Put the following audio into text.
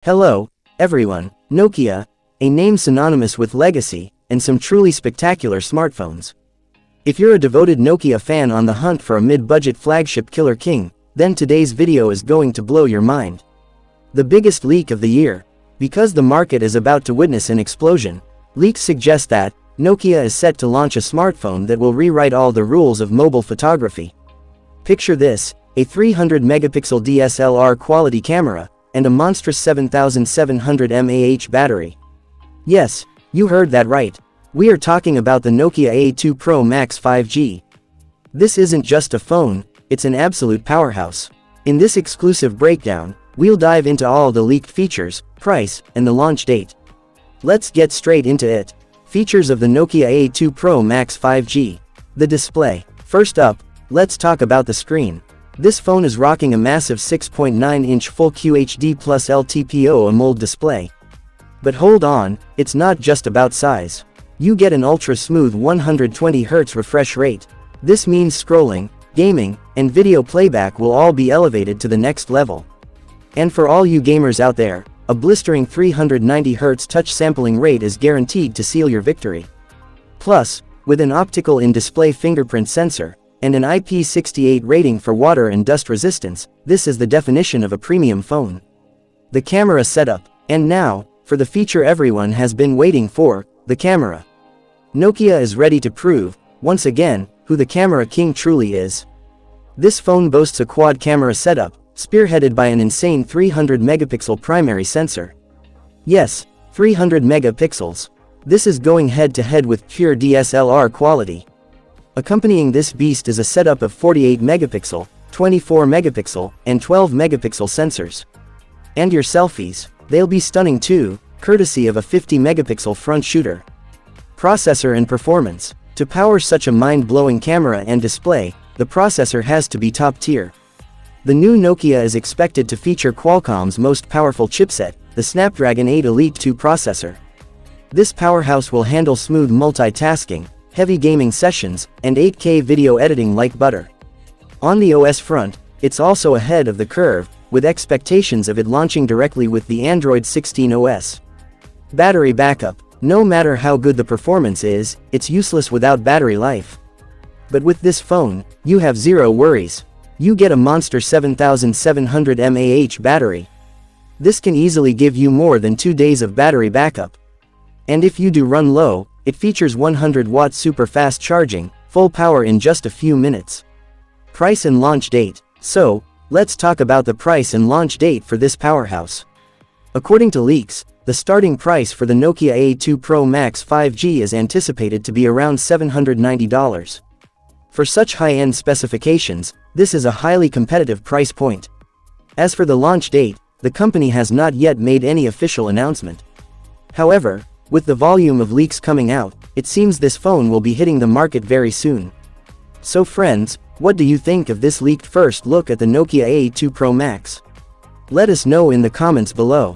Hello, everyone. Nokia, a name synonymous with legacy, and some truly spectacular smartphones. If you're a devoted Nokia fan on the hunt for a mid-budget flagship Killer King, then today's video is going to blow your mind. The biggest leak of the year. Because the market is about to witness an explosion, leaks suggest that Nokia is set to launch a smartphone that will rewrite all the rules of mobile photography. Picture this, a 300-megapixel DSLR quality camera, and a monstrous 7700mAh battery. Yes, you heard that right. We are talking about the Nokia A2 Pro Max 5G. This isn't just a phone, it's an absolute powerhouse. In this exclusive breakdown, we'll dive into all the leaked features, price, and the launch date. Let's get straight into it. Features of the Nokia A2 Pro Max 5G. The display. First up, let's talk about the screen. This phone is rocking a massive 6.9-inch full QHD plus LTPO AMOLED display. But hold on, it's not just about size. You get an ultra-smooth 120Hz refresh rate. This means scrolling, gaming, and video playback will all be elevated to the next level. And for all you gamers out there, a blistering 390Hz touch sampling rate is guaranteed to seal your victory. Plus, with an optical in-display fingerprint sensor, and an IP68 rating for water and dust resistance, this is the definition of a premium phone. The camera setup. And now, for the feature everyone has been waiting for, the camera. Nokia is ready to prove, once again, who the camera king truly is. This phone boasts a quad camera setup, spearheaded by an insane 300-megapixel primary sensor. Yes, 300 megapixels. This is going head-to-head with pure DSLR quality. Accompanying this beast is a setup of 48 megapixel, 24 megapixel, and 12 megapixel sensors. And your selfies, they'll be stunning too, courtesy of a 50 megapixel front shooter. Processor and performance. To power such a mind-blowing camera and display, the processor has to be top tier. The new Nokia is expected to feature Qualcomm's most powerful chipset, the Snapdragon 8 Elite 2 processor. This powerhouse will handle smooth multitasking, heavy gaming sessions, and 8K video editing like butter. On the OS front, it's also ahead of the curve, with expectations of it launching directly with the Android 16 OS. Battery backup. No matter how good the performance is, it's useless without battery life. But with this phone, you have zero worries. You get a monster 7700mAh battery. This can easily give you more than 2 days of battery backup. And if you do run low, it features 100-watt super fast charging, full power in just a few minutes. Price and launch date. So, let's talk about the price and launch date for this powerhouse. According to leaks, the starting price for the Nokia A2 Pro Max 5G is anticipated to be around $790. For such high-end specifications, this is a highly competitive price point. As for the launch date, the company has not yet made any official announcement. However, with the volume of leaks coming out, it seems this phone will be hitting the market very soon. So friends, what do you think of this leaked first look at the Nokia A2 Pro Max? Let us know in the comments below.